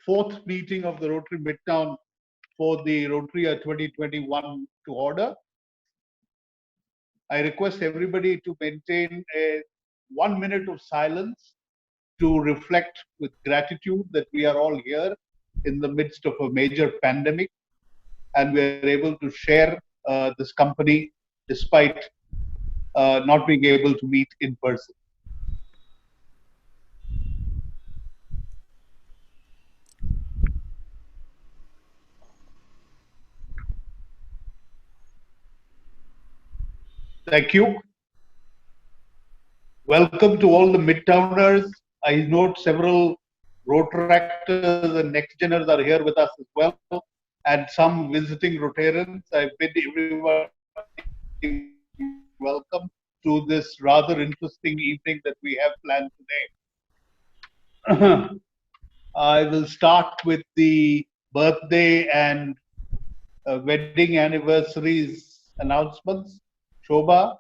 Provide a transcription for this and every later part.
fourth meeting of the Rotary Midtown for the Rotary Year 2021 to order. I request everybody to maintain a 1 minute of silence to reflect with gratitude that we are all here in the midst of a major pandemic and we are able to share this company despite not being able to meet in person. Thank you. Welcome to all the Midtowners. I note several Rotaractors and Next Geners are here with us as well, and some visiting Rotarians. I bid everyone welcome to this rather interesting evening that we have planned today. I will start with the birthday and wedding anniversaries announcements. Shobha.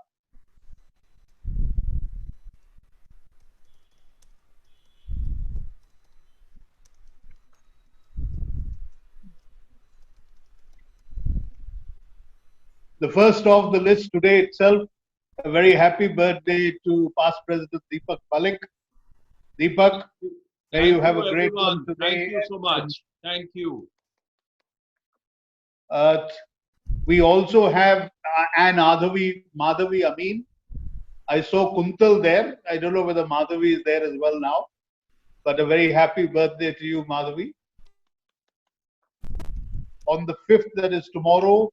The first off the list today itself, a very happy birthday to past President Deepak Malik. Deepak, may you have a great one today. Thank you so much. Thank you. We also have Anne Madhavi Amin. I saw Kuntal there. I don't know whether Madhavi is there as well now, but a very happy birthday to you, Madhavi. On the 5th, that is tomorrow,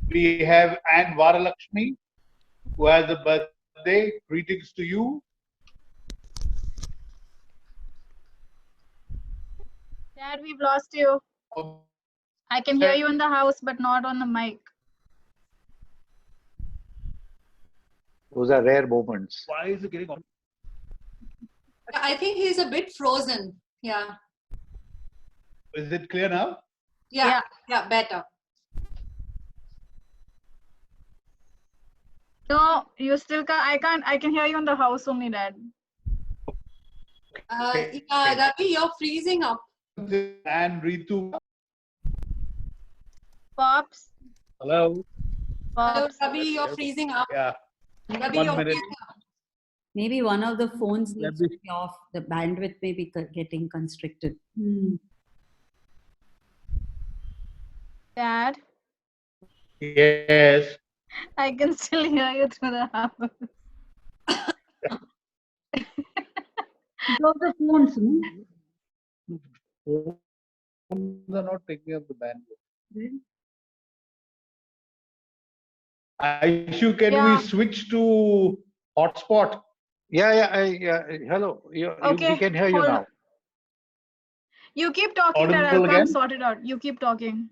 we have Anne Varalakshmi, who has a birthday. Greetings to you. Dad, we've lost you. I can hear you in the house, but not on the mic. Those are rare moments. Why is it getting on? I think he's a bit frozen. Yeah. Is it clear now? Yeah, better. No, you still can't. I can hear you in the house only, Dad. Ravi, you're freezing up. And Ritu. Pops. Hello. Hello, Pops. Ravi, you're freezing up. Yeah. Ravi, 1 you're minute. freezing up. Maybe one of the phones Let needs me- to be off. The bandwidth may be getting constricted. Dad, Yes. I can still hear you through the house. Those are phones, no? Phones are not taking up the bandwidth. Aishu, can Yeah. we switch to hotspot? Yeah. Hello. Okay, We can hear you hold now. on. You keep talking, Dad. I'll Audible come again? sort it out. You keep talking.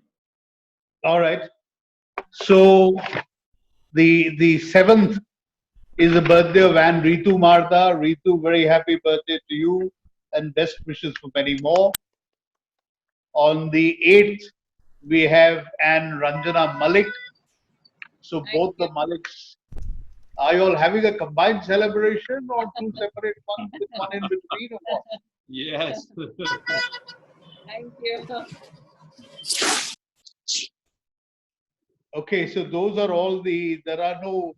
All right. So the 7th is the birthday of Anne Ritu Martha. Ritu, very happy birthday to you and best wishes for many more. On the 8th, we have Anne Ranjana Malik. So both the Maliks, are you all having a combined celebration or two separate ones with one in between or what? Yes. Thank you. Okay, so those are all there are no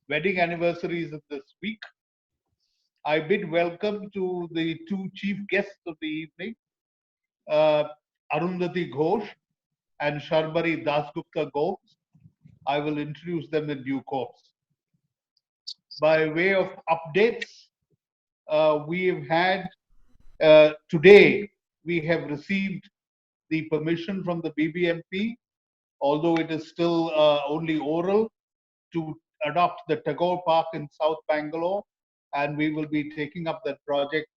wedding anniversaries of this week. I bid welcome to the two chief guests of the evening, Arundhati Ghosh and Sharbari Dasgupta Gomes. I will introduce them in due course. By way of updates, we have had, today, we have received the permission from the BBMP, although it is still only oral, to adopt the Tagore Park in South Bangalore, and we will be taking up that project,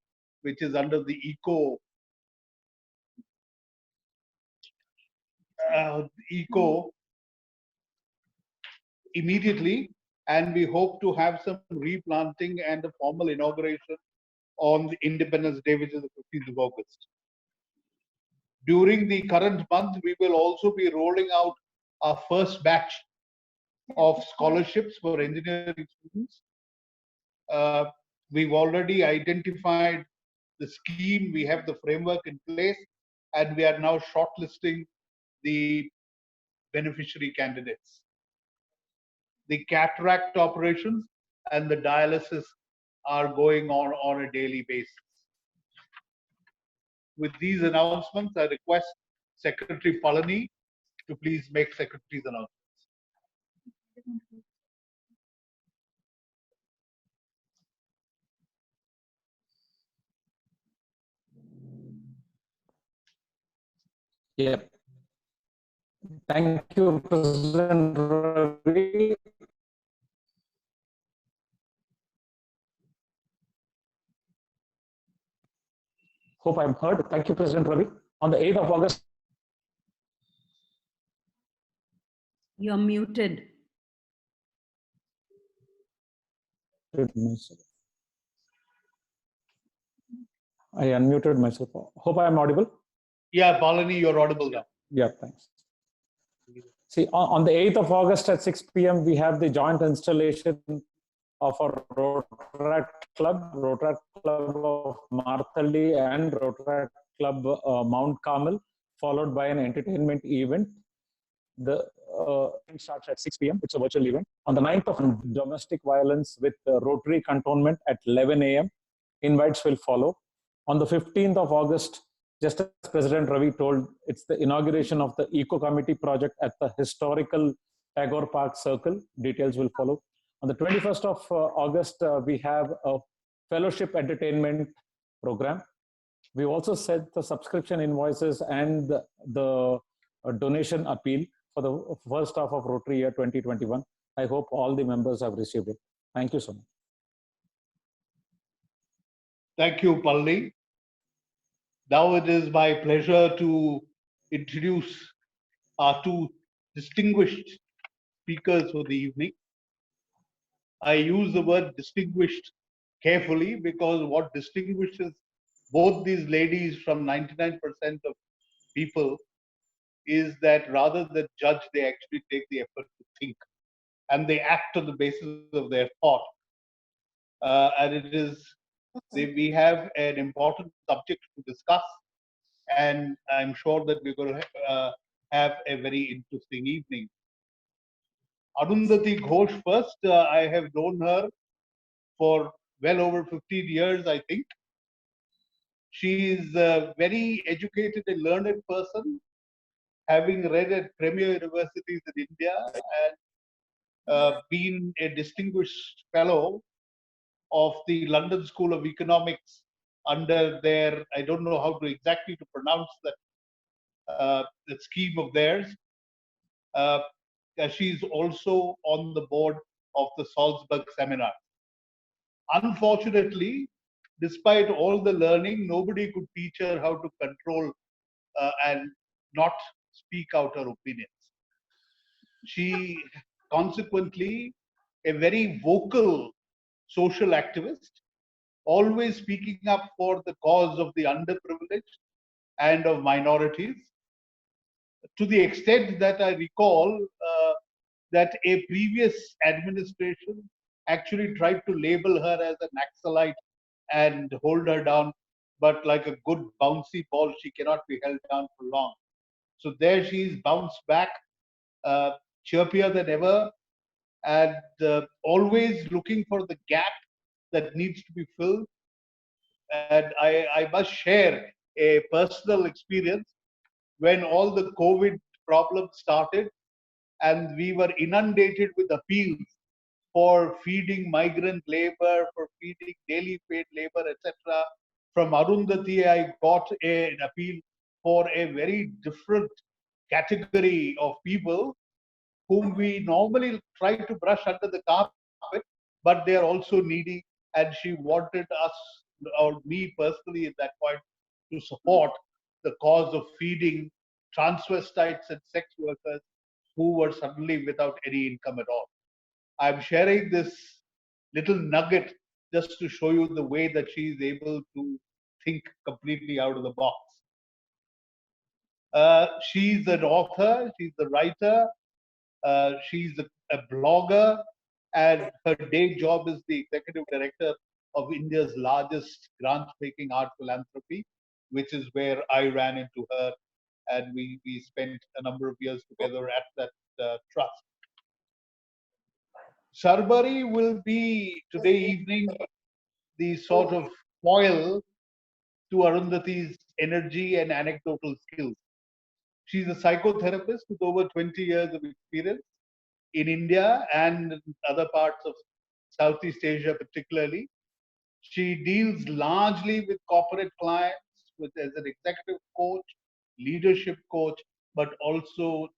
which is under the eco immediately, and we hope to have some replanting and a formal inauguration on the Independence Day, which is the 15th of August. During the current month, we will also be rolling out our first batch of scholarships for engineering students. We've already identified the scheme, we have the framework in place, and we are now shortlisting the beneficiary candidates. The cataract operations and the dialysis are going on a daily basis. With these announcements, I request Secretary Palani to please make Secretary's announcements. Yep. Thank you, President Ravi. Hope I'm heard. Thank you, President Ravi. On the 8th of August, You're muted. I unmuted myself. Hope I am audible. Yeah, Palani, you're audible now. Yeah, thanks. See, on the 8th of August at 6 p.m., we have the joint installation of a Rotaract Club of Marthalli and Rotaract Club Mount Carmel, followed by an entertainment event. The event starts at 6 p.m. It's a virtual event. On the 9th of domestic violence with Rotary cantonment at 11 a.m. Invites will follow. On the 15th of August, just as President Ravi told, it's the inauguration of the Eco Committee project at the historical Tagore Park Circle. Details will follow. On the 21st of August, we have a fellowship entertainment program. We also set the subscription invoices and the donation appeal for the first half of Rotary year 2021. I hope all the members have received it. Thank you so much. Thank you, Palani. Now it is my pleasure to introduce our two distinguished speakers for the evening. I use the word distinguished carefully because what distinguishes both these ladies from 99% of people is that rather than judge, they actually take the effort to think and they act on the basis of their thought. And it is, we have an important subject to discuss, and I'm sure that we're going to have a very interesting evening. Arundhati Ghosh first, I have known her for well over 15 years, I think. She is a very educated and learned person, having read at premier universities in India and been a distinguished fellow of the London School of Economics under their, I don't know how to exactly to pronounce that, the scheme of theirs. She's also on the board of the Salzburg Seminar. Unfortunately, despite all the learning, nobody could teach her how to control and not speak out her opinions. She consequently a very vocal social activist, always speaking up for the cause of the underprivileged and of minorities, to the extent that I recall that a previous administration actually tried to label her as an Naxalite and hold her down, but like a good bouncy ball, she cannot be held down for long. So there she's bounced back, chirpier than ever, and always looking for the gap that needs to be filled. And I must share a personal experience when all the COVID problems started and we were inundated with appeals for feeding migrant labor, for feeding daily paid labor, etc. From Arundhati, I got an appeal for a very different category of people whom we normally try to brush under the carpet, but they are also needy. And she wanted us, or me personally at that point, to support the cause of feeding transvestites and sex workers who were suddenly without any income at all. I'm sharing this little nugget just to show you the way that she is able to think completely out of the box. She's an author, she's a writer, she's a blogger, and her day job is the executive director of India's largest grant-making art philanthropy, which is where I ran into her, and we spent a number of years together at that trust. Sharbari will be today evening the sort of foil to Arundhati's energy and anecdotal skills. She's a psychotherapist with over 20 years of experience in India and in other parts of Southeast Asia particularly. She deals largely with corporate clients as an executive coach, leadership coach, but also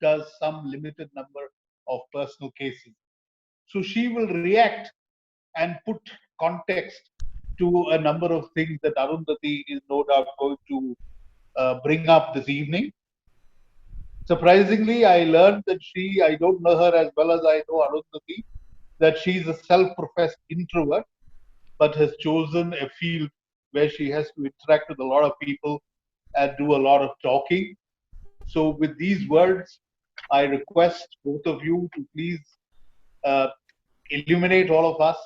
does some limited number of personal cases. So she will react and put context to a number of things that Arundhati is no doubt going to bring up this evening. Surprisingly, I learned that I don't know her as well as I know Arundhati, that she's a self-professed introvert, but has chosen a field where she has to interact with a lot of people and do a lot of talking. So with these words, I request both of you to please illuminate all of us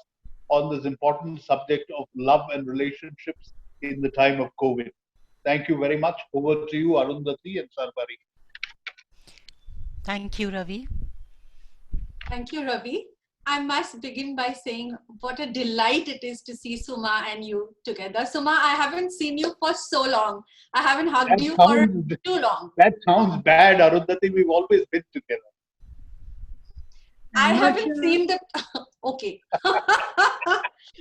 on this important subject of love and relationships in the time of COVID. Thank you very much. Over to you, Arundhati and Sharbari. Thank you, Ravi. Thank you, Ravi. I must begin by saying what a delight it is to see Suma and you together. Suma, I haven't seen you for so long. I haven't hugged you for too long. That sounds bad, Arundhati. We've always been together. I haven't seen the... Okay.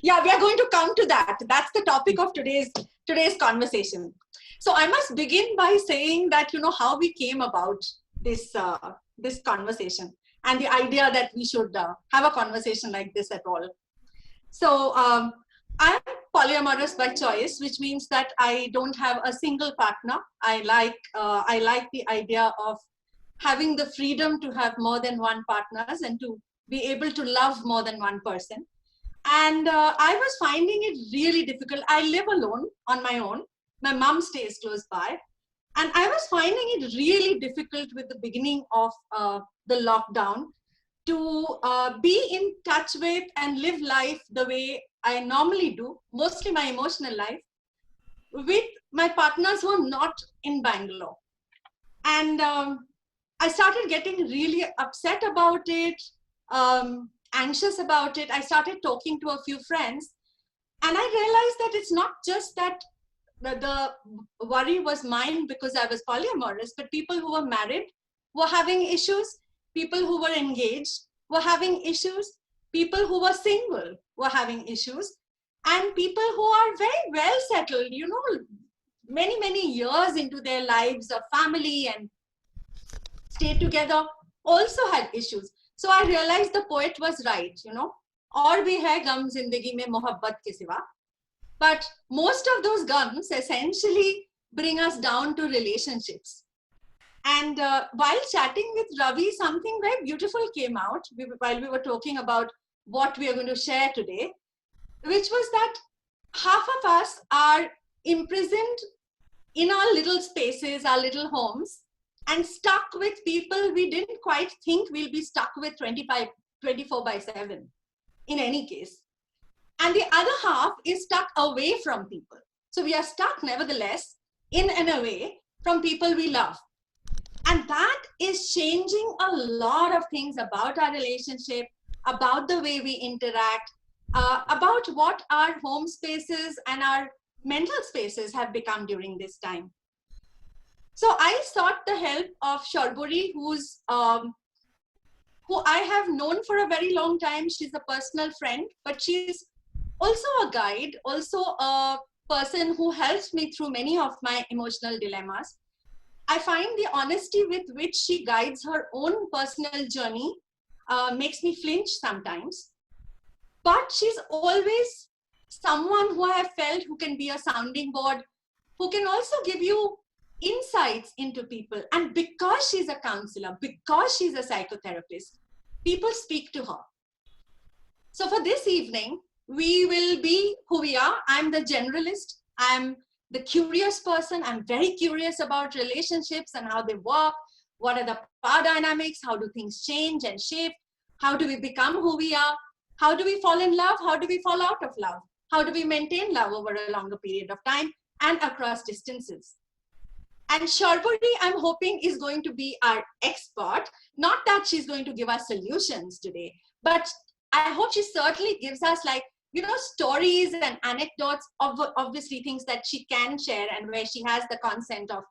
Yeah, we are going to come to that. That's the topic of today's conversation. So I must begin by saying that, how we came about this conversation and the idea that we should have a conversation like this at all. So I'm polyamorous by choice, which means that I don't have a single partner. I like the idea of having the freedom to have more than one partners and to be able to love more than one person. And I was finding it really difficult. I live alone on my own. My mom stays close by. And I was finding it really difficult with the beginning of the lockdown to be in touch with and live life the way I normally do, mostly my emotional life, with my partners who are not in Bangalore. And I started getting really upset about it, anxious about it. I started talking to a few friends, and I realized that it's not just that the worry was mine because I was polyamorous, but people who were married were having issues, people who were engaged were having issues, people who were single were having issues, and people who are very well settled, many, many years into their lives of family and stay together, also had issues. So I realized the poet was right, aur bhi hai gum zindagi mein mohabbat ke siwa. But most of those gums essentially bring us down to relationships. And while chatting with Ravi, something very beautiful came out while we were talking about what we are going to share today, which was that half of us are imprisoned in our little spaces, our little homes, and stuck with people we didn't quite think we'll be stuck with 24/7 in any case. And the other half is stuck away from people. So we are stuck nevertheless in and away from people we love. And that is changing a lot of things about our relationship, about the way we interact, about what our home spaces and our mental spaces have become during this time. So I sought the help of Sharbari, who I have known for a very long time. She's a personal friend, but she's also a guide, also a person who helps me through many of my emotional dilemmas. I find the honesty with which she guides her own personal journey makes me flinch sometimes. But she's always someone who I have felt who can be a sounding board, who can also give you insights into people. And because she's a counselor, because she's a psychotherapist, people speak to her. So for this evening, we will be who we are. I'm the generalist. I'm the curious person. I'm very curious about relationships and how they work. What are the power dynamics? How do things change and shift? How do we become who we are? How do we fall in love? How do we fall out of love? How do we maintain love over a longer period of time? and across distances. And Sharburi, I'm hoping, is going to be our expert. Not that she's going to give us solutions today, but I hope she certainly gives us, like, you know, stories and anecdotes of obviously things that she can share and where she has the consent of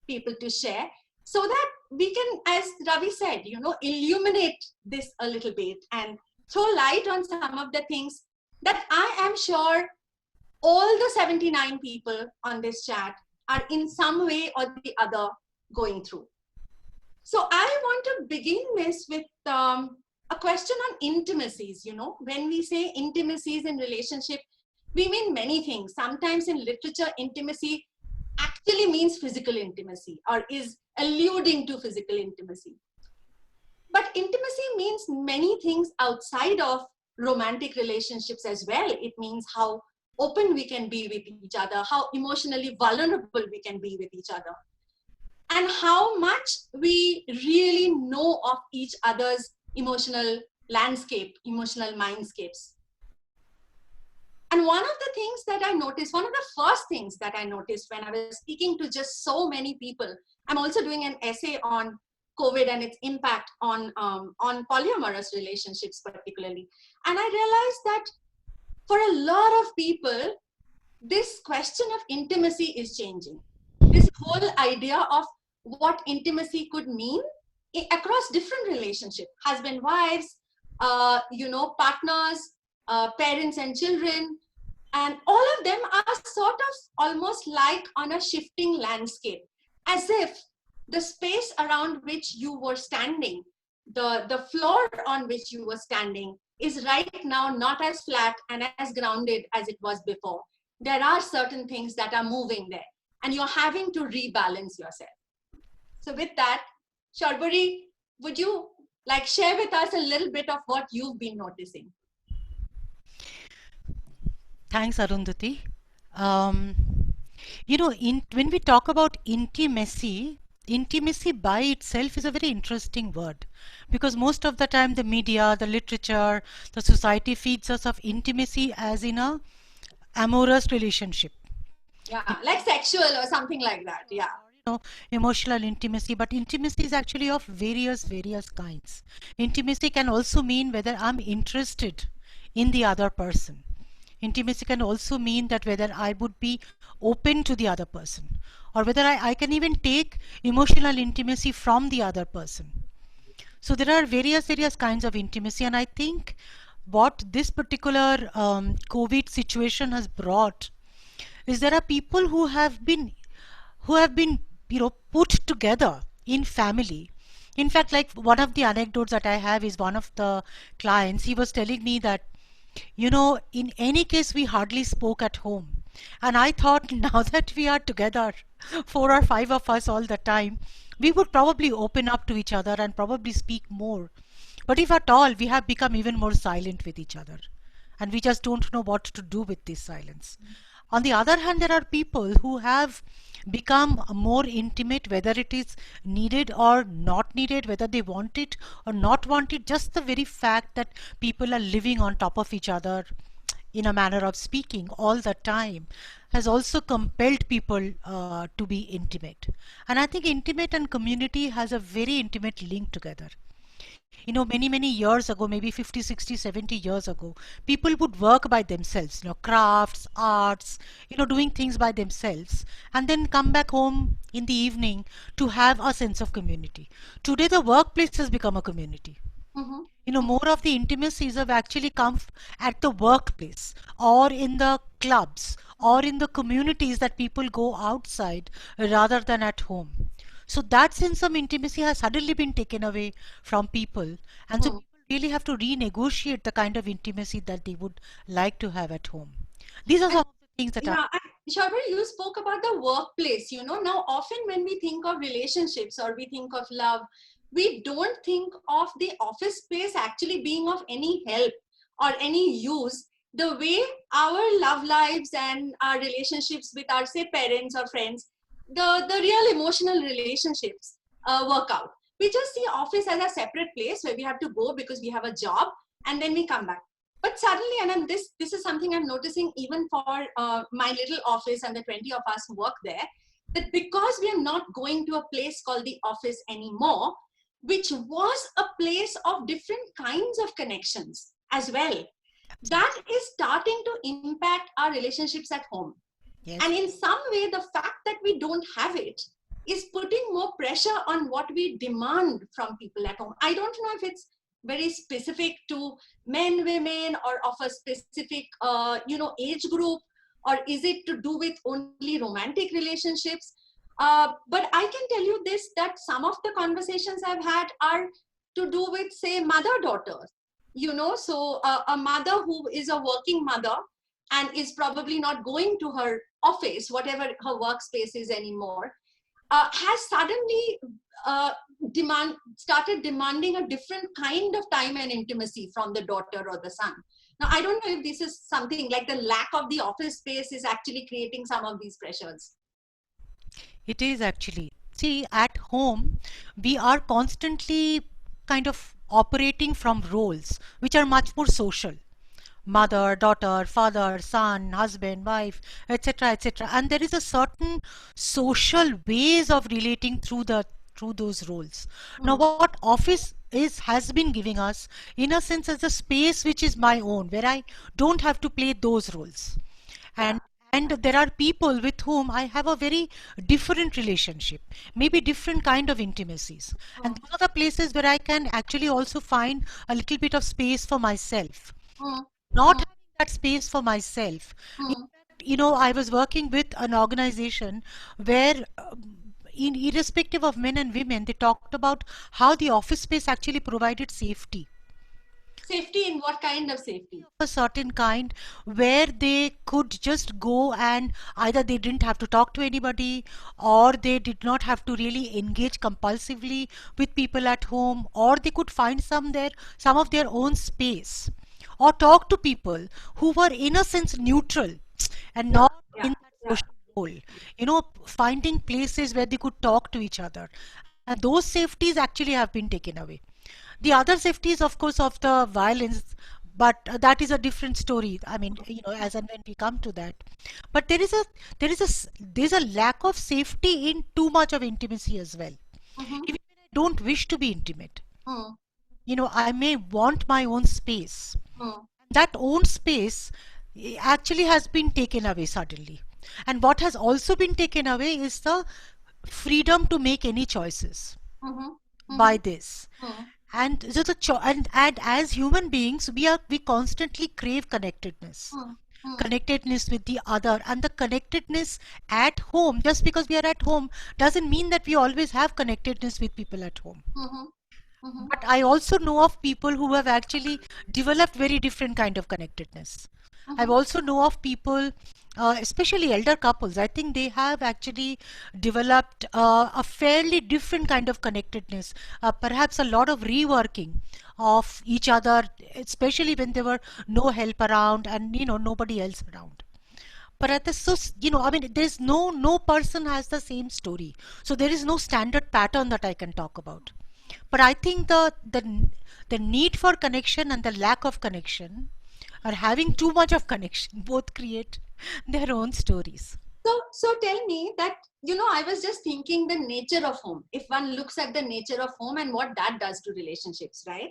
people to share, so that we can, as Ravi said, you know, illuminate this a little bit and throw light on some of the things that I am sure all the 79 people on this chat are in some way or the other going through. So I want to begin this with a question on intimacies. You know, when we say intimacies in relationship, we mean many things. Sometimes in literature, intimacy actually means physical intimacy or is alluding to physical intimacy. But intimacy means many things outside of romantic relationships as well. It means how open we can be with each other, how emotionally vulnerable we can be with each other, and how much we really know of each other's emotional landscape, emotional mindscapes. And one of the things that I noticed, one of the first things that I noticed when I was speaking to just so many people, I'm also doing an essay on COVID and its impact on polyamorous relationships particularly. And I realized that for a lot of people, this question of intimacy is changing. This whole idea of what intimacy could mean across different relationships, husband, wives, you know, partners, parents and children, and all of them are sort of almost like on a shifting landscape, as if the space around which you were standing, the floor on which you were standing is right now not as flat and as grounded as it was before. There are certain things that are moving there, and you're having to rebalance yourself. So with that, Sharburi, would you like share with us a little bit of what you've been noticing? Thanks, Arundhati. You know, when we talk about intimacy, intimacy by itself is a very interesting word, because most of the time the media, the literature, the society feeds us of intimacy as in a amorous relationship. Yeah, like sexual or something like that. Yeah. You know, emotional intimacy, but intimacy is actually of various kinds. Intimacy can also mean whether I'm interested in the other person. Intimacy can also mean that whether I would be open to the other person, or whether I can even take emotional intimacy from the other person. So there are various kinds of intimacy, and I think what this particular COVID situation has brought is there are people who have been you know, put together in family. In fact, like one of the anecdotes that I have is one of the clients, he was telling me that, you know, in any case, we hardly spoke at home. And I thought, now that we are together, 4 or 5 of us all the time, we would probably open up to each other and probably speak more. But if at all, we have become even more silent with each other. And we just don't know what to do with this silence. On the other hand, there are people who have become more intimate, whether it is needed or not needed, whether they want it or not want it. Just the very fact that people are living on top of each other, in a manner of speaking, all the time, has also compelled people to be intimate. And I think intimate and community has a very intimate link together. You know, many years ago, maybe 50, 60, 70 years ago, people would work by themselves, you know, crafts, arts, you know, doing things by themselves, and then come back home in the evening to have a sense of community. Today, the workplace has become a community. You know, more of the intimacies have actually come at the workplace, or in the clubs, or in the communities that people go outside rather than at home. So that sense of intimacy has suddenly been taken away from people, and so people really have to renegotiate the kind of intimacy that they would like to have at home. These are some of the things that are... Sharburi, you spoke about the workplace. You know, now often when we think of relationships or we think of love, we don't think of the office space actually being of any help or any use the way our love lives and our relationships with our, say, parents or friends, the real emotional relationships work out. We just see office as a separate place where we have to go because we have a job, and then we come back. But suddenly, and this is something I'm noticing even for my little office and the 20 of us who work there, that because we are not going to a place called the office anymore, which was a place of different kinds of connections as well, that is starting to impact our relationships at home. Yes. And in some way, the fact that we don't have it is putting more pressure on what we demand from people at home. I don't know if it's very specific to men, women, or of a specific, age group, or is it to do with only romantic relationships? But I can tell you this, that some of the conversations I've had are to do with, say, mother-daughters. So a mother who is a working mother and is probably not going to her office, whatever her workspace is anymore, has suddenly started demanding a different kind of time and intimacy from the daughter or the son. Now, I don't know if this is something like the lack of the office space is actually creating some of these pressures. It is actually. See, at home, we are constantly kind of operating from roles which are much more social. Mother, daughter, father, son, husband, wife, etc., etc. And there is a certain social ways of relating through those roles. Now, what office has been giving us, in a sense, as a space which is my own, where I don't have to play those roles. And there are people with whom I have a very different relationship, maybe different kind of intimacies. And those are the places where I can actually also find a little bit of space for myself. Not having that space for myself. I was working with an organization where, irrespective of men and women, they talked about how the office space actually provided safety. Safety in what kind of safety? A certain kind where they could just go, and either they didn't have to talk to anybody, or they did not have to really engage compulsively with people at home, or they could find some of their own space, or talk to people who were in a sense neutral and not in that social role. Finding places where they could talk to each other, and those safeties actually have been taken away. The other safeties, of course, of the violence, but that is a different story. I mean, as and when we come to that. But there is a lack of safety in too much of intimacy as well. Even when I don't wish to be intimate, I may want my own space. That own space actually has been taken away suddenly. And what has also been taken away is the freedom to make any choices by this. And so and as human beings, we constantly crave connectedness. Connectedness with the other, and the connectedness at home. Just because we are at home doesn't mean that we always have connectedness with people at home. But I also know of people who have actually developed very different kind of connectedness. I've also know of people, especially elder couples, I think they have actually developed a fairly different kind of connectedness, perhaps a lot of reworking of each other, especially when there were no help around and nobody else around. But at the there's no person has the same story, so there is no standard pattern that I can talk about. But I think the need for connection and the lack of connection, or having too much of connection, both create their own stories. So tell me that, I was just thinking the nature of home. If one looks at the nature of home and what that does to relationships, right?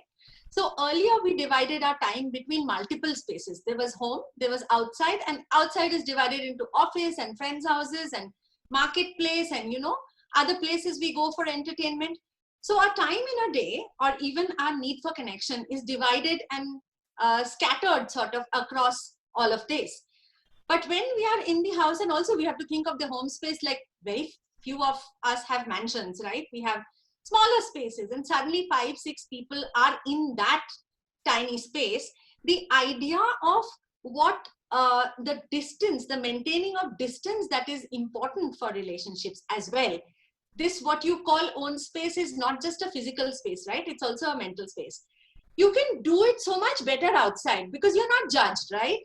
So earlier we divided our time between multiple spaces. There was home, there was outside, and outside is divided into office and friends' houses and marketplace and, other places we go for entertainment. So our time in a day, or even our need for connection, is divided and scattered sort of across all of this. But when we are in the house, and also we have to think of the home space, like very few of us have mansions, right? We have smaller spaces, and suddenly 5-6 people are in that tiny space. The idea of what the distance, the maintaining of distance, that is important for relationships as well. This, what you call own space, is not just a physical space, right? It's also a mental space. You can do it so much better outside because you're not judged, right?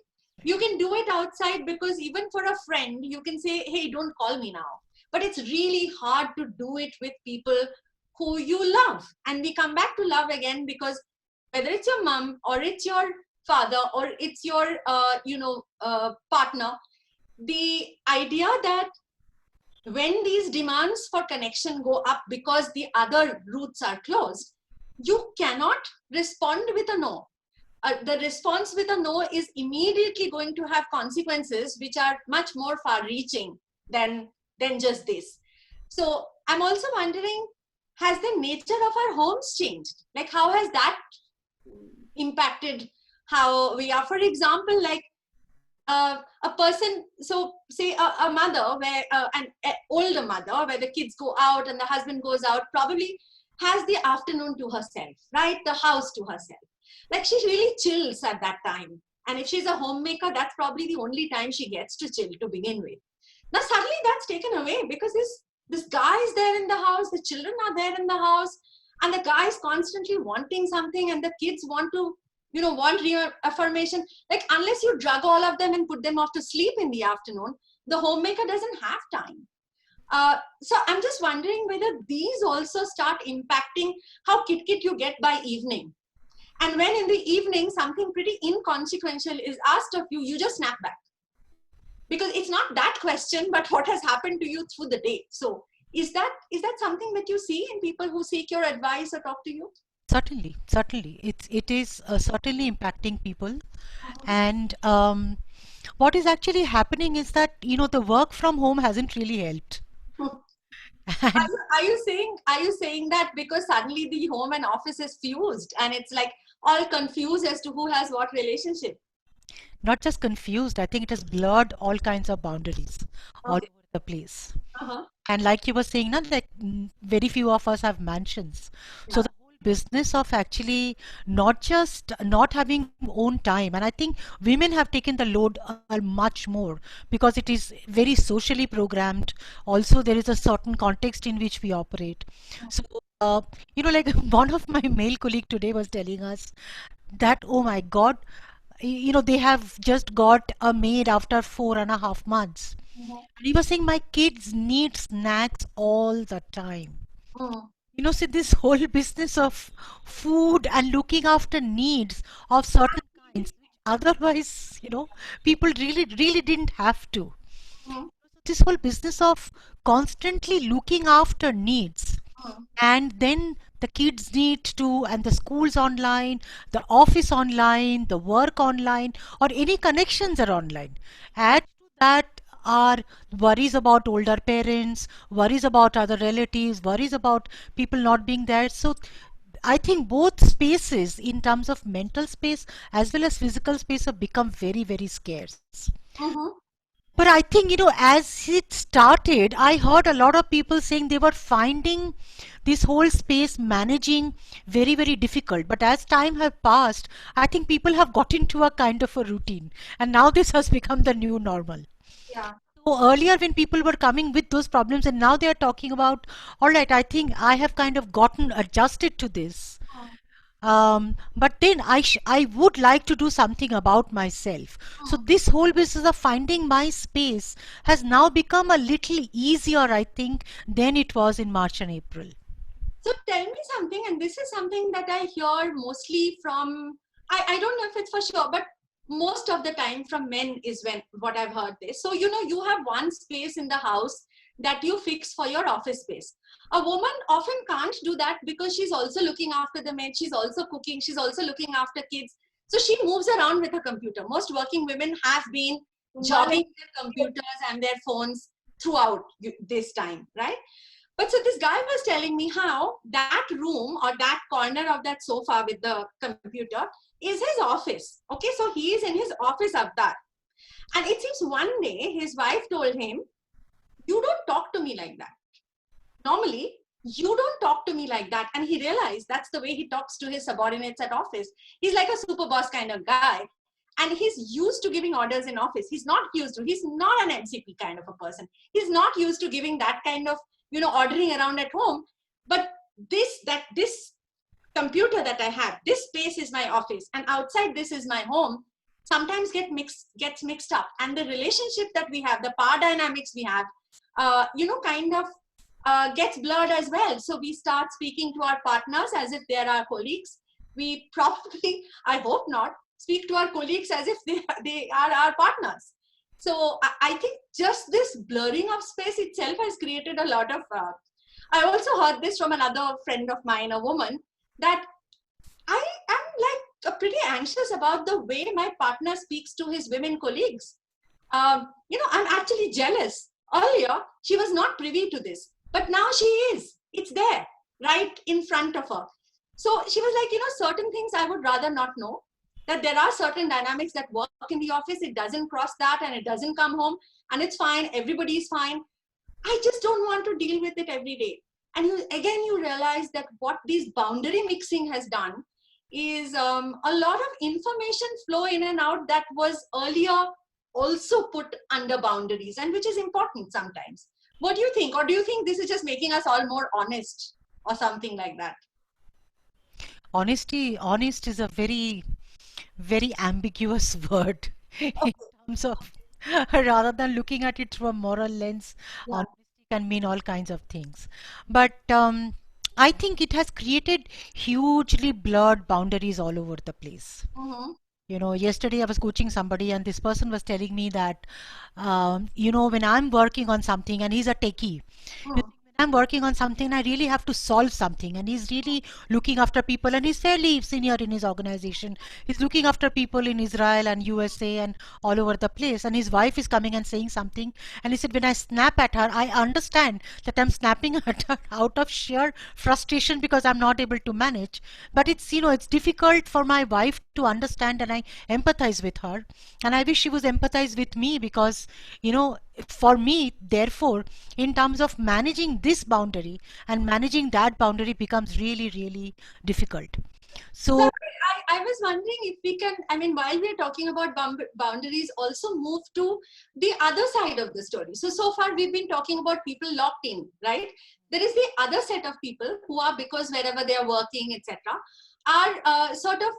You can do it outside because even for a friend, you can say, hey, don't call me now. But it's really hard to do it with people who you love. And we come back to love again, because whether it's your mom or it's your father or it's your partner, the idea that when these demands for connection go up because the other routes are closed, you cannot respond with a no. The response with a no is immediately going to have consequences which are much more far-reaching than just this. So I'm also wondering, has the nature of our homes changed? Like, how has that impacted how we are? For example, like a person, so say a mother, where an older mother, where the kids go out and the husband goes out, probably has the afternoon to herself, right? The house to herself. Like, she really chills at that time. And if she's a homemaker, that's probably the only time she gets to chill to begin with. Now, suddenly that's taken away because this guy is there in the house, the children are there in the house, and the guy is constantly wanting something, and the kids want to, want reaffirmation. Like, unless you drug all of them and put them off to sleep in the afternoon, the homemaker doesn't have time. So I'm just wondering whether these also start impacting how kit you get by evening. And when in the evening something pretty inconsequential is asked of you, you just snap back. Because it's not that question, but what has happened to you through the day. So is that something that you see in people who seek your advice or talk to you? Certainly. It is certainly impacting people. And what is actually happening is that, the work from home hasn't really helped. Are you saying that because suddenly the home and office is fused and it's like all confused as to who has what relationship? Not just confused, I think it has blurred all kinds of boundaries all over the place. And like you were saying, very few of us have mansions. So the whole business of actually not having own time, and I think women have taken the load much more because it is very socially programmed. Also, there is a certain context in which we operate. So, like one of my male colleague today was telling us that, oh my God, they have just got a maid after 4.5 months. And he was saying, my kids need snacks all the time. See, this whole business of food and looking after needs of certain kinds, otherwise, people really didn't have to. This whole business of constantly looking after needs, and then the kids need to, and the schools online, the office online, the work online, or any connections are online. Add to that are worries about older parents, worries about other relatives, worries about people not being there. So I think both spaces in terms of mental space as well as physical space have become very, very scarce. But I think, as it started, I heard a lot of people saying they were finding this whole space managing very, very difficult. But as time has passed, I think people have got into a kind of a routine. And now this has become the new normal. Yeah. So earlier when people were coming with those problems, and now they are talking about, all right, I think I have kind of gotten adjusted to this. But then I would like to do something about myself. So this whole business of finding my space has now become a little easier, I think, than it was in March and April. So tell me something, and this is something that I hear mostly from, I don't know if it's for sure, but most of the time from men is what I've heard this. So, you have one space in the house that you fix for your office space. A woman often can't do that because she's also looking after the maid, she's also cooking, she's also looking after kids. So she moves around with a computer. Most working women have been jogging their computers and their phones throughout this time, right? But so this guy was telling me how that room or that corner of that sofa with the computer is his office. Okay, so he is in his office avatar. And it seems one day his wife told him, you don't talk to me like that. Normally, you don't talk to me like that. And he realized that's the way he talks to his subordinates at office. He's like a super boss kind of guy. And he's used to giving orders in office. He's not an MCP kind of a person. He's not used to giving that kind of, ordering around at home. But this computer that I have, this space is my office. And outside this is my home. Sometimes gets mixed up. And the relationship that we have, the power dynamics we have, gets blurred as well. So we start speaking to our partners as if they're our colleagues. We probably, I hope not, speak to our colleagues as if they are our partners. So I think just this blurring of space itself has created a lot of, I also heard this from another friend of mine, a woman, that I am like pretty anxious about the way my partner speaks to his women colleagues. You know, I'm actually jealous. Earlier, she was not privy to this, but now she is. It's there, right in front of her. So she was like, you know, certain things I would rather not know, that there are certain dynamics that work in the office. It doesn't cross that and it doesn't come home and it's fine. Everybody's fine. I just don't want to deal with it every day. And you realize that what this boundary mixing has done is a lot of information flow in and out that was earlier also put under boundaries, and which is important sometimes. What do you think? Or do you think this is just making us all more honest or something like that? Honest is a very, very ambiguous word in terms of, rather than looking at it through a moral lens, honesty can mean all kinds of things. But I think it has created hugely blurred boundaries all over the place. You know, yesterday I was coaching somebody and this person was telling me that, you know, when I'm working on something, and he's a techie, when I'm working on something, I really have to solve something, and he's really looking after people, and he's fairly senior in his organization. He's looking after people in Israel and USA and all over the place, and his wife is coming and saying something, and he said, when I snap at her, I understand that I'm snapping at her out of sheer frustration because I'm not able to manage, but it's, you know, it's difficult for my wife to understand, and I empathize with her, and I wish she was empathize with me, because, you know, for me, therefore, in terms of managing this boundary and managing that boundary becomes really, really difficult. So I was wondering if we can, I mean, while we're talking about boundaries, also move to the other side of the story. So far we've been talking about people locked in, right? There is the other set of people who are, because wherever they are working, etc., are sort of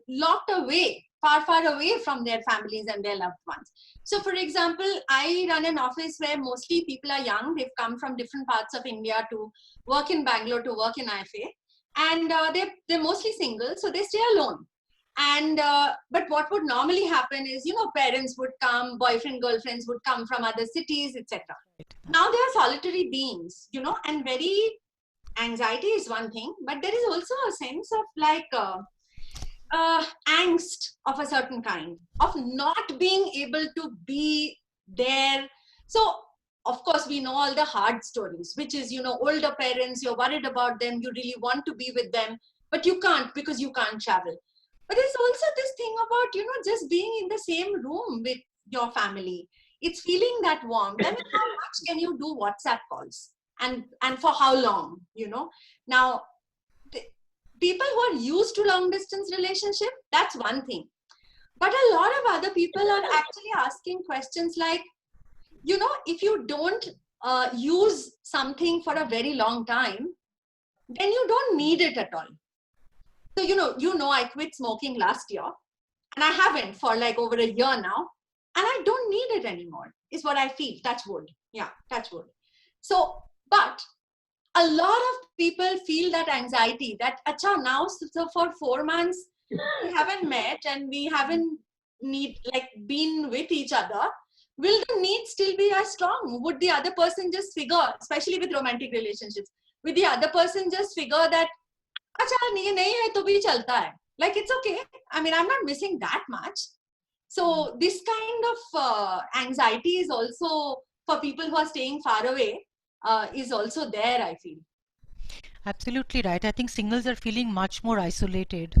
locked away, far away from their families and their loved ones. So for example, I run an office where mostly people are young. They've come from different parts of India to work in Bangalore, to work in IFA. And they're mostly single, so they stay alone. And but what would normally happen is, you know, parents would come, boyfriend, girlfriends would come from other cities, etc. Now they are solitary beings, you know, and very anxiety is one thing, but there is also a sense of like angst of a certain kind, of not being able to be there. So of course we know all the hard stories, which is, you know, older parents, you're worried about them, you really want to be with them, but you can't because you can't travel. But there's also this thing about, you know, just being in the same room with your family. It's feeling that warmth. I mean, how much can you do WhatsApp calls? And for how long, you know? Now, people who are used to long distance relationship, that's one thing. But a lot of other people are actually asking questions like, you know, if you don't use something for a very long time, then you don't need it at all. So, you know, I quit smoking last year, and I haven't for like over a year now, and I don't need it anymore, is what I feel. Touch wood. Yeah, touch wood. So, but a lot of people feel that anxiety that, acha, now so for 4 months, we haven't met and we haven't been with each other. Will the need still be as strong? Would the other person just figure, especially with romantic relationships, would the other person just figure that, acha, ye nahi hai to bhi chalta hai. Like, it's okay. I mean, I'm not missing that much. So this kind of anxiety is also, for people who are staying far away, is also there, I feel. Absolutely right. I think singles are feeling much more isolated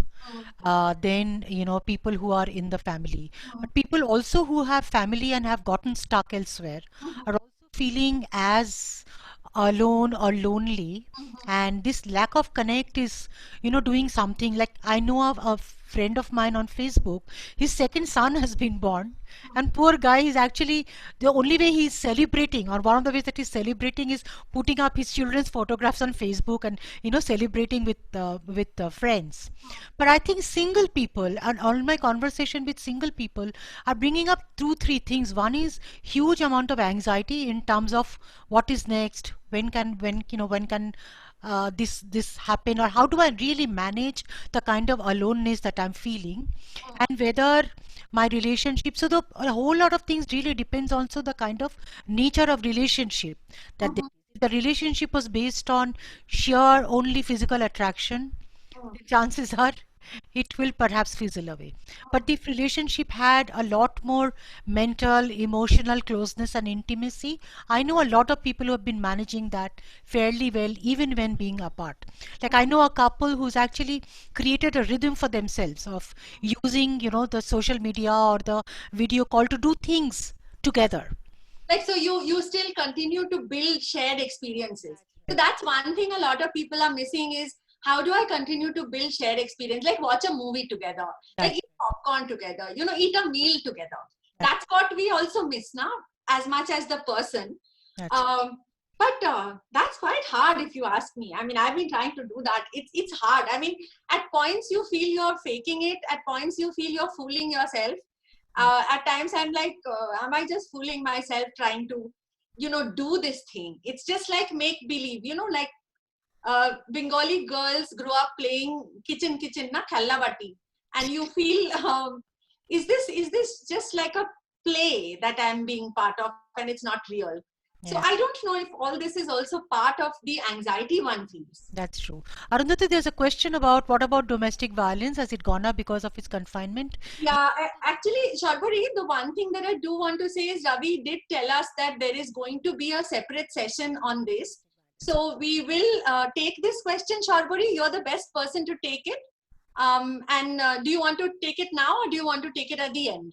than, you know, people who are in the family. But people also who have family and have gotten stuck elsewhere are also feeling as alone or lonely, and this lack of connect is, you know, doing something. Like, I know of a friend of mine on Facebook, his second son has been born, and poor guy is actually, the only way he's celebrating, or one of the ways that he's celebrating, is putting up his children's photographs on Facebook and, you know, celebrating with friends. But I think single people, and all my conversation with single people are bringing up 2-3 things. One is huge amount of anxiety in terms of what is next, when can this happen, or how do I really manage the kind of aloneness that that I'm feeling, and whether my relationship, so a whole lot of things really depends also the kind of nature of relationship that the relationship was based on sheer only physical attraction, the chances are it will perhaps fizzle away. But if relationship had a lot more mental, emotional closeness and intimacy, I know a lot of people who have been managing that fairly well, even when being apart. Like I know a couple who's actually created a rhythm for themselves of using, the social media or the video call to do things together. Like, so you still continue to build shared experiences. So that's one thing a lot of people are missing is, how do I continue to build shared experience? Like watch a movie together, like eat popcorn together, eat a meal together. That's what we also miss now, as much as the person. But that's quite hard if you ask me. I mean, I've been trying to do that. It's hard. I mean, at points you feel you're faking it. At points you feel you're fooling yourself. At times I'm like, am I just fooling myself trying to, do this thing? It's just like make believe, like Bengali girls grow up playing kitchen na khallabati, and you feel is this just like a play that I'm being part of and it's not real? So I don't know if all this is also part of the anxiety one feels. That's true. Arundhati, there's a question about what about domestic violence? Has it gone up because of its confinement? Yeah, actually, Sharbari, the one thing that I do want to say is Ravi did tell us that there is going to be a separate session on this. So we will take this question, Sharbari. You're the best person to take it. Do you want to take it now or do you want to take it at the end?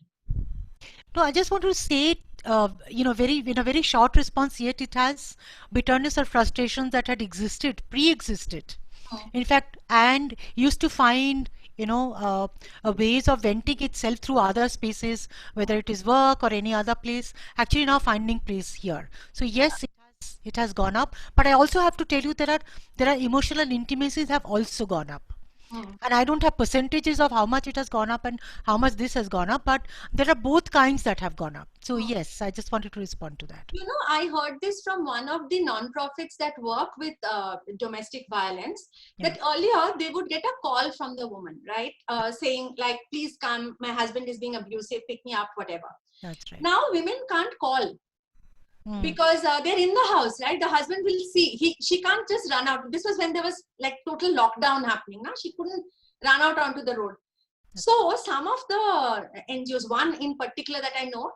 No, I just want to say, in a very short response, yet it has bitterness or frustrations that had pre-existed. In fact, and used to find, ways of venting itself through other spaces, whether it is work or any other place, actually now finding place here. So yes, it has gone up. But I also have to tell you there are emotional intimacies have also gone up. And I don't have percentages of how much it has gone up and how much this has gone up, but there are both kinds that have gone up. So yes, I just wanted to respond to that. I heard this from one of the non-profits that work with domestic violence, that earlier they would get a call from the woman, right? Saying like, please come, my husband is being abusive, pick me up, whatever. That's right. Now women can't call. Because they're in the house, right? The husband will see. She can't just run out. This was when there was like total lockdown happening. Now she couldn't run out onto the road. So some of the NGOs, one in particular that I know,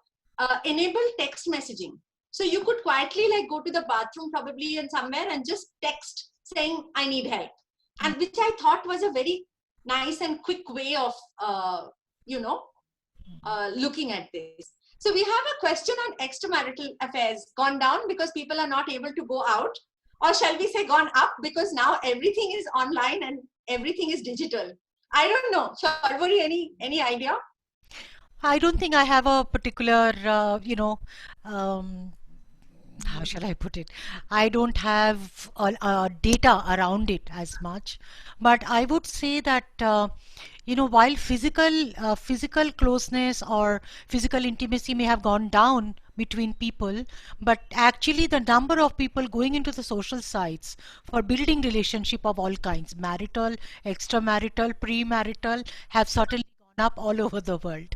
enable text messaging. So you could quietly like go to the bathroom probably and somewhere and just text saying I need help, and which I thought was a very nice and quick way of looking at this. So we have a question on extramarital affairs gone down because people are not able to go out, or shall we say gone up because now everything is online and everything is digital. I don't know. Sharbari, any idea? I don't think I have a particular, how shall I put it? I don't have data around it as much, but I would say that while physical closeness or physical intimacy may have gone down between people, but actually the number of people going into the social sites for building relationship of all kinds, marital, extramarital, premarital, have certainly gone up all over the world.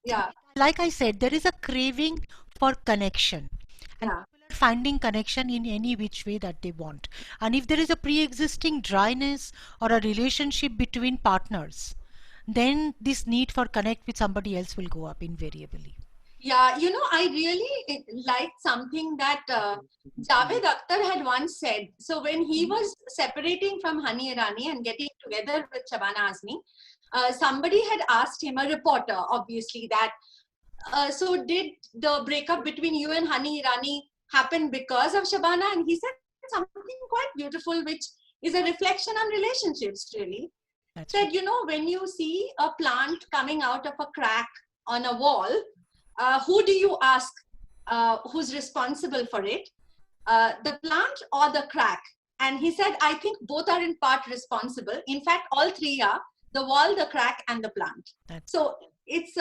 Yeah. Like I said, there is a craving for connection. And people are finding connection in any which way that they want. And if there is a pre-existing dryness or a relationship between partners, then this need for connect with somebody else will go up invariably. Yeah, I really liked something that Javed Akhtar had once said. So when he was separating from Hani Irani and getting together with Shabana Azmi, somebody had asked him, a reporter obviously, that so did the breakup between you and Hani Irani happen because of Shabana? And he said something quite beautiful, which is a reflection on relationships, really. Said, when you see a plant coming out of a crack on a wall, who do you ask who's responsible for it? The plant or the crack? And he said, I think both are in part responsible. In fact, all three are: the wall, the crack, and the plant. So it's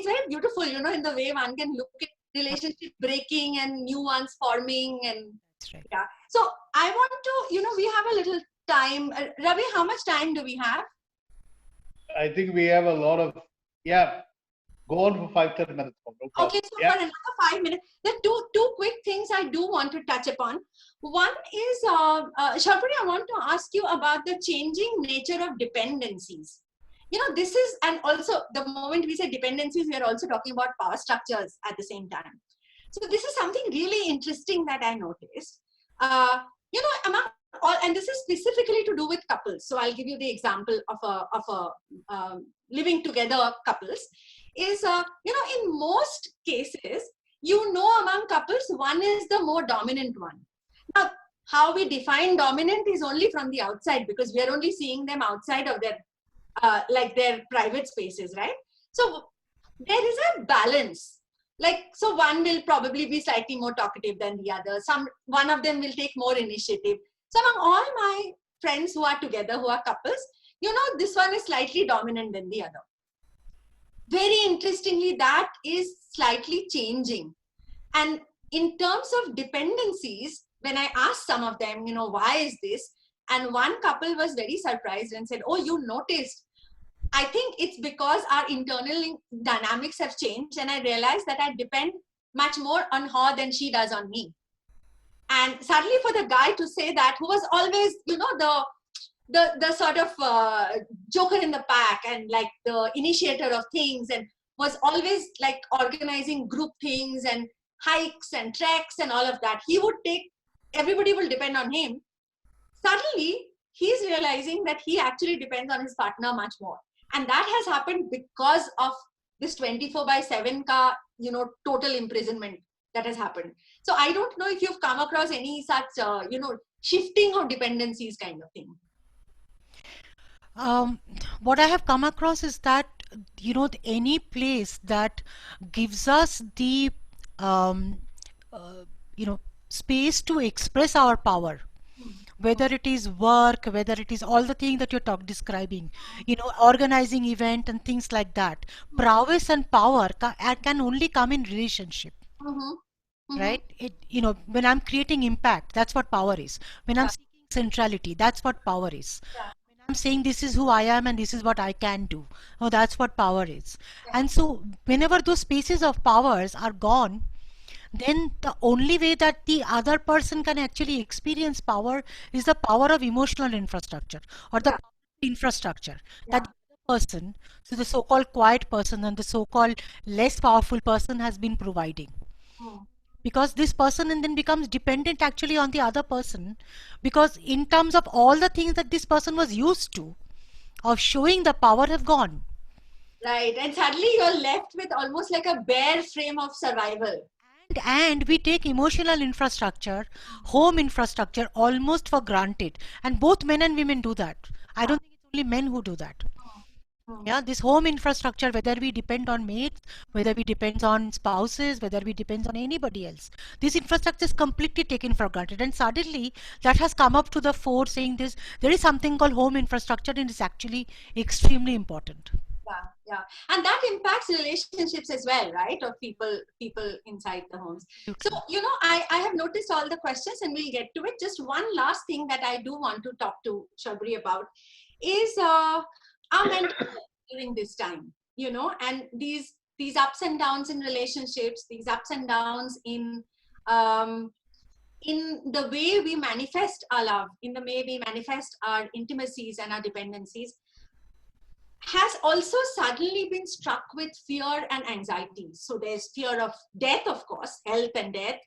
very beautiful, in the way one can look at relationship breaking and new ones forming. And yeah. So I want to, we have a little time. Ravi, how much time do we have? I think we have a lot of, yeah, go on for 5-10 minutes. No problem. Okay, so Yeah. for another 5 minutes, there are two quick things I do want to touch upon. One is, Sharpari, I want to ask you about the changing nature of dependencies. You know, this is, and also the moment we say dependencies, we are also talking about power structures at the same time. So this is something really interesting that I noticed. You know, among all, and this is specifically to do with couples. So I'll give you the example of a living together couples. Is, you know, in most cases, you know, among couples, one is the more dominant one. Now, how we define dominant is only from the outside, because we are only seeing them outside of their, like their private spaces, right? So there is a balance. Like, so one will probably be slightly more talkative than the other. One of them will take more initiative. So among all my friends who are together, who are couples, you know, this one is slightly dominant than the other. Very interestingly, that is slightly changing. And in terms of dependencies, when I asked some of them, you know, why is this? And one couple was very surprised and said, oh, you noticed. I think it's because our internal dynamics have changed, and I realized that I depend much more on her than she does on me. And suddenly for the guy to say that, who was always, you know, the sort of joker in the pack and like the initiator of things, and was always like organizing group things and hikes and treks and all of that. He would take, everybody will depend on him. Suddenly, he's realizing that he actually depends on his partner much more. And that has happened because of this 24/7 ka, you know, total imprisonment that has happened. So I don't know if you've come across any such, you know, shifting of dependencies kind of thing. What I have come across is that, you know, any place that gives us the, you know, space to express our power, whether it is work, whether it is all the things that you're describing, you know, organizing event and things like that. Prowess and power can only come in relationship. Right? You know, when I'm creating impact, that's what power is. When I'm seeking centrality, that's what power is. When I'm saying this is who I am and this is what I can do, oh, that's what power is. And so whenever those spaces of powers are gone, then the only way that the other person can actually experience power is the power of emotional infrastructure, or the infrastructure that the other person, so the so-called quiet person and the so-called less powerful person, has been providing. Because this person and then becomes dependent actually on the other person, because in terms of all the things that this person was used to of showing the power have gone. Right, and suddenly you're left with almost like a bare frame of survival. And we take emotional infrastructure, home infrastructure almost for granted. And both men and women do that. I don't think it's only men who do that. Yeah, this home infrastructure, whether we depend on mates, whether we depend on spouses, whether we depend on anybody else, this infrastructure is completely taken for granted. And suddenly that has come up to the fore, saying this, there is something called home infrastructure, and it's actually extremely important. Yeah, and that impacts relationships as well, right? Of people inside the homes. So, you know, I have noticed all the questions, and we'll get to it. Just one last thing that I do want to talk to Sharpari about is our mental health during this time, you know, and these ups and downs in relationships, these ups and downs in the way we manifest our love, in the way we manifest our intimacies and our dependencies, has also suddenly been struck with fear and anxiety. So there's fear of death, of course, health and death.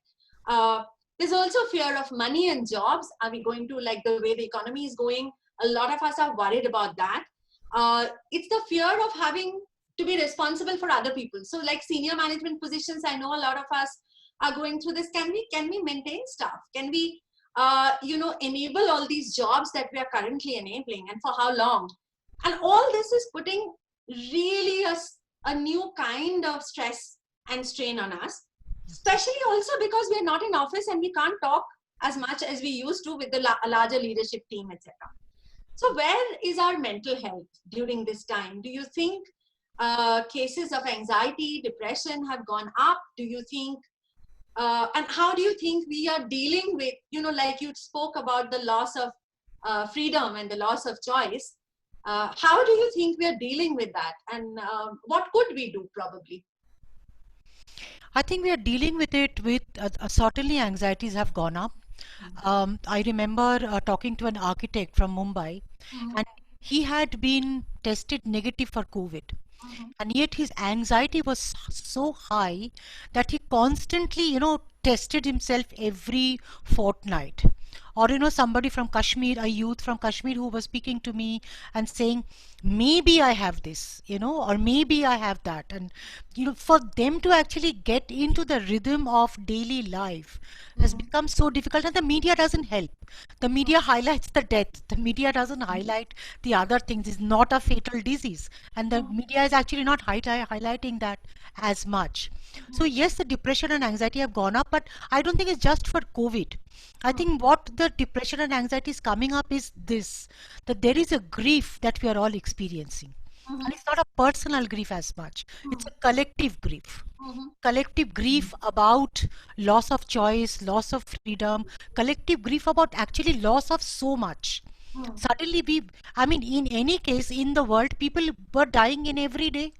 There's also fear of money and jobs. Are we going to, like the way the economy is going? A lot of us are worried about that. It's the fear of having to be responsible for other people. So like senior management positions, I know a lot of us are going through this. Can we maintain staff? Can we, you know, enable all these jobs that we are currently enabling, and for how long? And all this is putting really a new kind of stress and strain on us, especially also because we're not in office and we can't talk as much as we used to with the larger leadership team, etc. So where is our mental health during this time? Do you think cases of anxiety, depression have gone up? Do you think, and how do you think we are dealing with, you know, like you spoke about the loss of freedom and the loss of choice. How do you think we are dealing with that? And what could we do probably? I think we are dealing with it with certainly anxieties have gone up. I remember talking to an architect from Mumbai, and he had been tested negative for COVID. And yet his anxiety was so high that he constantly, tested himself every fortnight. Or, somebody from Kashmir, a youth from Kashmir who was speaking to me and saying, maybe I have this, or maybe I have that. And, for them to actually get into the rhythm of daily life has become so difficult, and the media doesn't help. The media highlights the death. The media doesn't highlight the other things. It's not a fatal disease. And the media is actually not highlighting that as much. So yes, the depression and anxiety have gone up, but I don't think it's just for COVID. I think what the depression and anxiety is coming up is this, that there is a grief that we are all experiencing. And it's not a personal grief as much. It's a collective grief. Collective grief about loss of choice, loss of freedom, collective grief about actually loss of so much. Suddenly in any case in the world, people were dying in every day.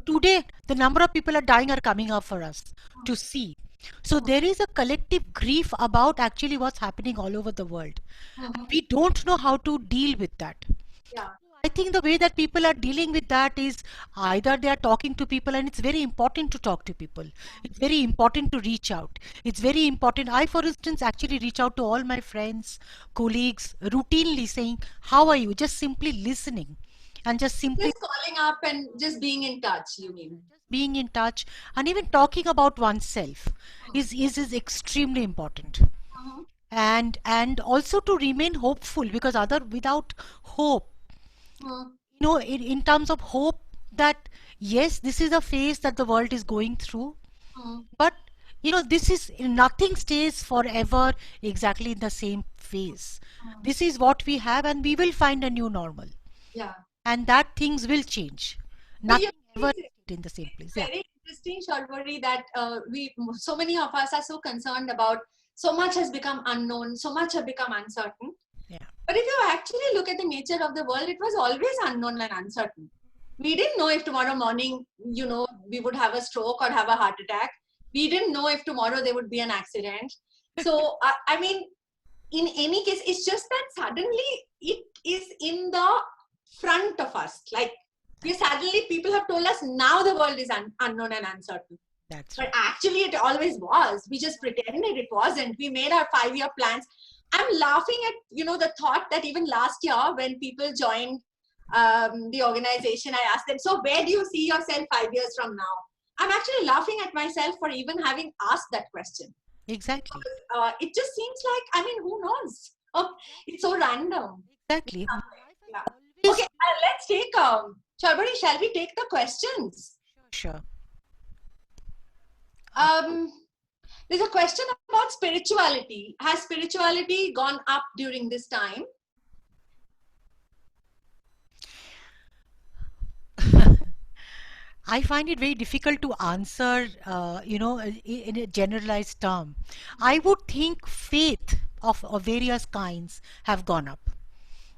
Today, the number of people are dying are coming up for us to see. So there is a collective grief about actually what's happening all over the world. And we don't know how to deal with that. Yeah. I think the way that people are dealing with that is either they are talking to people, and it's very important to talk to people. It's very important to reach out. It's very important. I, for instance, actually reach out to all my friends, colleagues, routinely saying, how are you? Just simply listening and just simply Just calling up and just being in touch, you mean? being in touch, and even talking about oneself is extremely important. And also to remain hopeful, because without hope, in terms of hope that yes, this is a phase that the world is going through, but this is, nothing stays forever exactly in the same phase. This is what we have, and we will find a new normal. Yeah. And that things will change. Nothing ever stayed in the same place. Yeah. Very interesting, Sharvari, that so many of us are so concerned about so much has become unknown, so much has become uncertain. Yeah. But if you actually look at the nature of the world, it was always unknown and uncertain. We didn't know if tomorrow morning, we would have a stroke or have a heart attack. We didn't know if tomorrow there would be an accident. So, in any case, it's just that suddenly it is in the front of us. Like, suddenly people have told us now the world is unknown and uncertain. That's But right. actually it always was. We just pretended it wasn't. We made our 5-year plans. I'm laughing at, the thought that even last year when people joined the organization, I asked them, so where do you see yourself 5 years from now? I'm actually laughing at myself for even having asked that question. Exactly. It just seems like, who knows? Oh, it's so random. Exactly. Yeah. Always- Okay, let's take, Sharvari, shall we take the questions? Sure. There's a question about spirituality. Has spirituality gone up during this time? I find it very difficult to answer, in a generalized term. I would think faith of various kinds have gone up.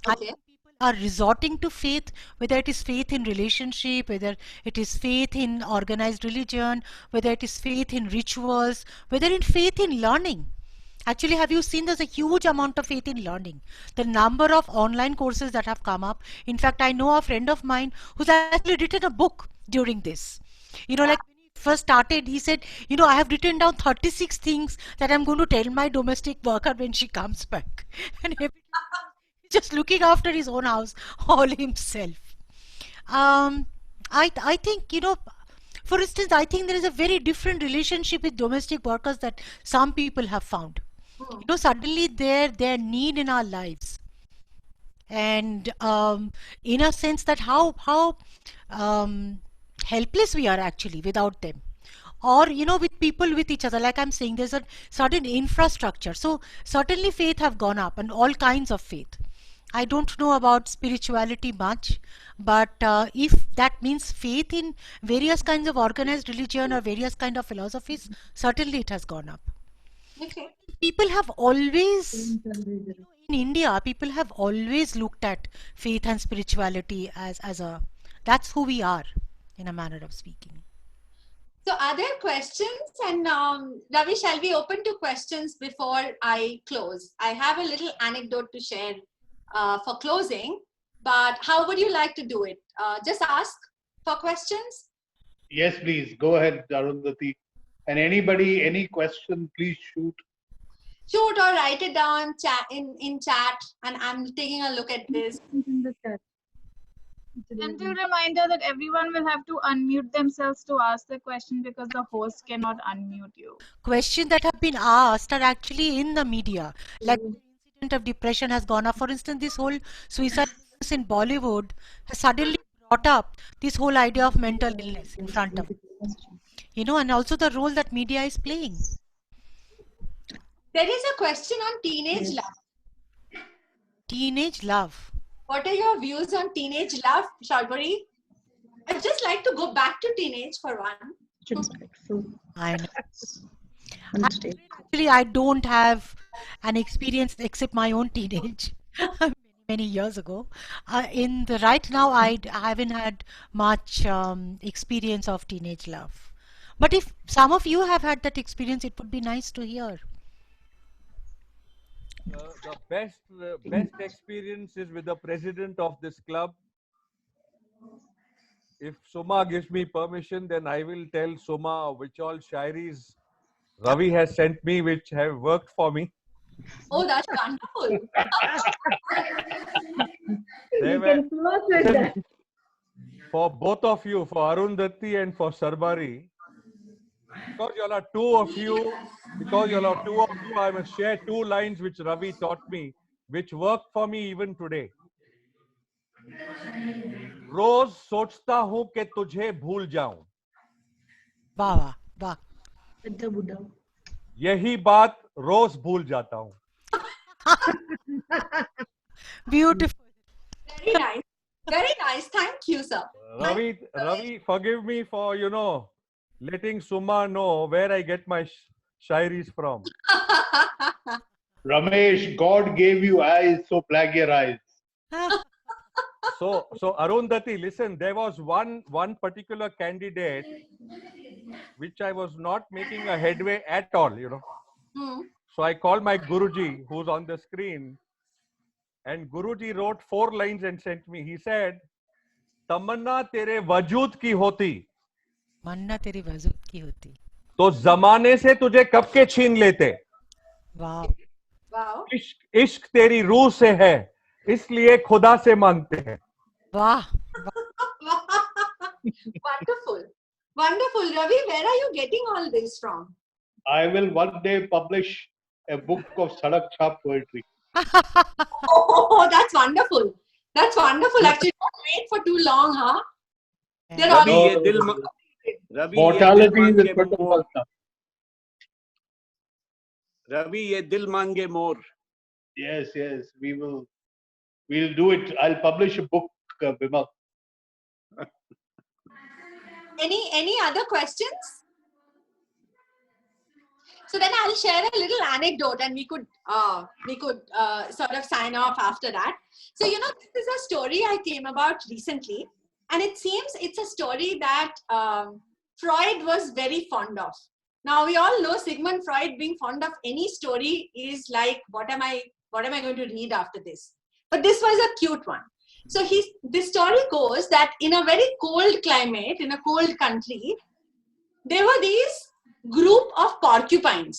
I Okay. think people are resorting to faith, whether it is faith in relationship, whether it is faith in organized religion, whether it is faith in rituals, whether in faith in learning. Actually, have you seen there's a huge amount of faith in learning? The number of online courses that have come up. In fact, I know a friend of mine who's actually written a book during this. Like when he first started, he said, I have written down 36 things that I'm going to tell my domestic worker when she comes back. And every time he's just looking after his own house all himself. I think, for instance, I think there is a very different relationship with domestic workers that some people have found. Suddenly their need in our lives, and in a sense that how helpless we are actually without them, or with people, with each other. Like I'm saying, there's a certain infrastructure. So certainly faith have gone up, and all kinds of faith. I don't know about spirituality much, but if that means faith in various kinds of organized religion or various kind of philosophies, certainly it has gone up. Okay. People have always, in in India, people have always looked at faith and spirituality as a, that's who we are, in a manner of speaking. So are there questions? And Ravi, shall we open to questions before I close? I have a little anecdote to share for closing, but how would you like to do it? Just ask for questions? Yes, please. Go ahead, Arundhati. And anybody, any question, please shoot. Shoot or write it down in chat, and I'm taking a look at this. In the chat. Gentle reminder that everyone will have to unmute themselves to ask the question because the host cannot unmute you. Questions that have been asked are actually in the media. Like the incident of depression has gone up. For instance, this whole suicide in Bollywood has suddenly brought up this whole idea of mental illness in front of us. You know, and also the role that media is playing. There is a question on teenage love. Teenage love. What are your views on teenage love, Sharpari? I'd just like to go back to teenage for one. I know. Actually, I don't have an experience except my own teenage many years ago. Right now, I haven't had much experience of teenage love. But if some of you have had that experience, it would be nice to hear. The best experience is with the president of this club. If Suma gives me permission, then I will tell Suma which all shairis Ravi has sent me, which have worked for me. Oh, that's wonderful. For both of you, for Arundhati and for Sarbari, because you all are two of you, I must share two lines which Ravi taught me, which work for me even today. रोज सोचता हूं कि तुझे भूल जाऊं, वाह वाह वाह, यही बात रोज भूल जाता हूं. Beautiful. Very nice. Thank you, sir. Ravi, forgive me for, letting Suma know where I get my shairis from. Ramesh, God gave you eyes, so plug your eyes. So Arundhati, listen, there was one particular candidate which I was not making a headway at all, So I called my Guruji, who's on the screen, and Guruji wrote 4 lines and sent me. He said, "Tamanna tere wajud ki hoti, मन्ना तेरी वजूद की होती, तो जमाने से तुझे कब के छीन लेते. वाह, Wow. इश्क तेरी रूह से है, इसलिए खुदा से मांगते हैं." वाह. Wonderful. Wonderful. Ravi, where are you getting all this from? I will one day publish a book of Sadak Chhap poetry. Oh, that's wonderful. That's wonderful. Actually, don't wait for too long, huh? They're Ravi, all- ye dil ma- Ravi, ye Mortality dil is mange in front of more. us. Ravi, ye dil mange more. Yes, we'll do it. I'll publish a book, Bimal. Any other questions? So then I'll share a little anecdote, and we could sort of sign off after that. So this is a story I came about recently, and it seems it's a story that Freud was very fond of. Now we all know Sigmund Freud being fond of any story is like, what am I going to read after this? But this was a cute one. So this story goes that in a very cold climate, in a cold country, there were these group of porcupines,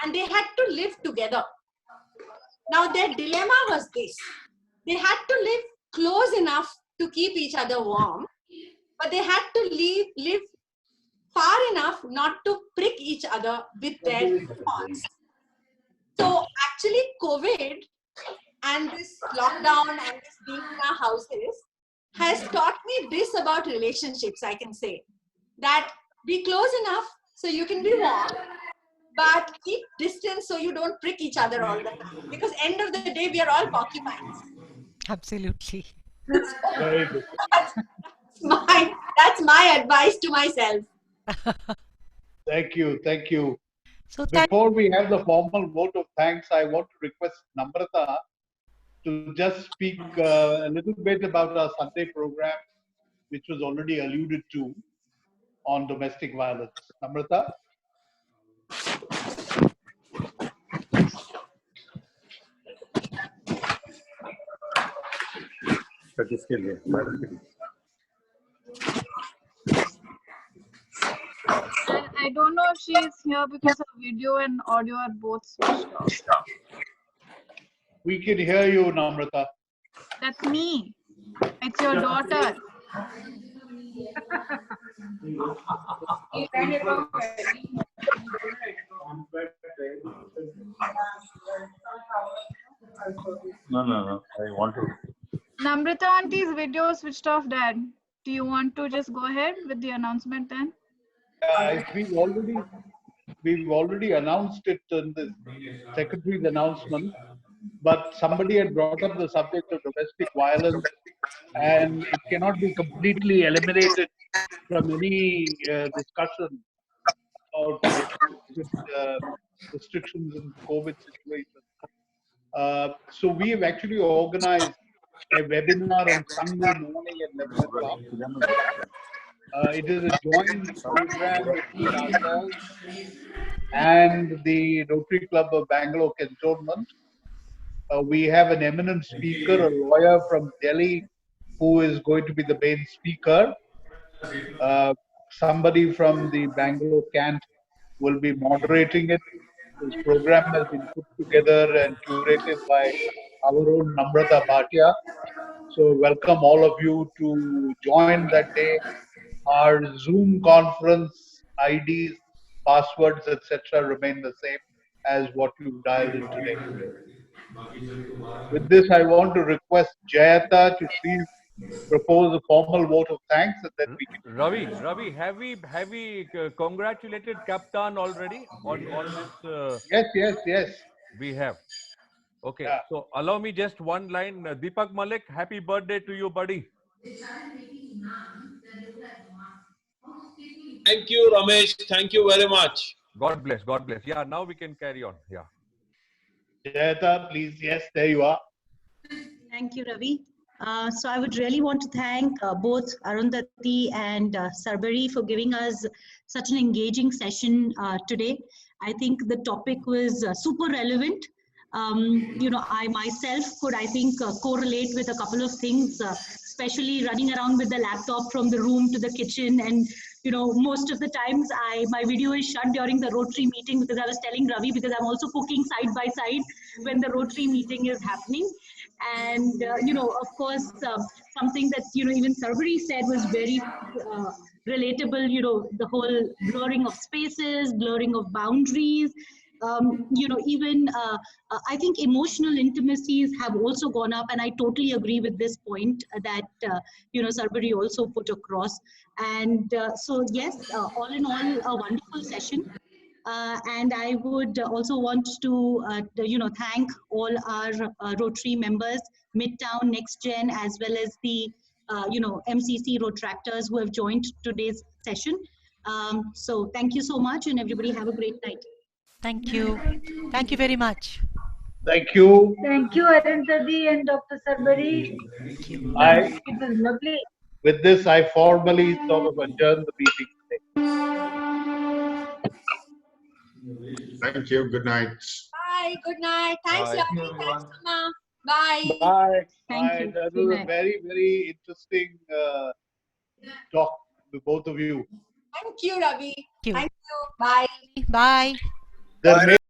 and they had to live together. Now their dilemma was this: they had to live close enough to keep each other warm, but they had to live far enough not to prick each other with their horns. So actually COVID and this lockdown and this being in our houses has taught me this about relationships. I can say that be close enough so you can be warm, but keep distance so you don't prick each other all the time. Because end of the day, we are all porcupines. Absolutely. Very good. That's my advice to myself. Thank you. So thank Before we have the formal vote of thanks, I want to request Namrata to just speak a little bit about our Sunday program, which was already alluded to on domestic violence. Namrata? I don't know if she is here because her video and audio are both switched off. We can hear you, Namrata. That's me. It's your daughter. No. I want to. Namrata auntie's video switched off, Dad. Do you want to just go ahead with the announcement then? We've already announced it in the secretary's announcement, but somebody had brought up the subject of domestic violence, and it cannot be completely eliminated from any discussion about restrictions in COVID situation. So we have actually organized a webinar on Sunday morning at 11 o'clock. It is a joint program between ourselves and the Rotary Club of Bangalore Cantonment. We have an eminent speaker, a lawyer from Delhi, who is going to be the main speaker. Somebody from the Bangalore Cant will be moderating it. This program has been put together and curated by our own Namrata Bhatia. So welcome all of you to join that day. Our Zoom conference IDs, passwords, etc. remain the same as what you dialed in today. With this, I want to request Jayata to please propose a formal vote of thanks, and then we can. Ravi, have we congratulated Captain already on this? Yes. We have. Okay, Yeah. so allow me just one line. Deepak Malik, happy birthday to you, buddy. Thank you, Ramesh. Thank you very much. God bless. God bless. Yeah, now we can carry on. Yeah. Jayata, please. Yes, there you are. Thank you, Ravi. So I would really want to thank both Arundhati and Sarbari for giving us such an engaging session today. I think the topic was super relevant. I myself could, I think, correlate with a couple of things, especially running around with the laptop from the room to the kitchen. And, most of the times my video is shut during the Rotary meeting because I was telling Ravi, because I'm also cooking side by side when the Rotary meeting is happening. And, of course, something that, even Sarbari said was very relatable, the whole blurring of spaces, blurring of boundaries. I think emotional intimacies have also gone up, and I totally agree with this point that Sarbari also put across. And so yes, all in all, a wonderful session. And I would also want to thank all our Rotary members, Midtown, Next Gen, as well as the MCC Rotractors who have joined today's session. So thank you so much, and everybody have a great night. Thank you. Thank you very much. Thank you. Thank you, Arundhati and Dr. Sarbari. Thank you. It was lovely. With this, I formally sort of adjourn the meeting today. Thank you. Good night. Bye. Good night. Thanks, Bye. Ravi. Thanks, Mama. Bye. Bye. Thank you. That Good was a night. very, very interesting talk with both of you. Thank you, Ravi. Thank you. Thank you. Bye. Bye. There may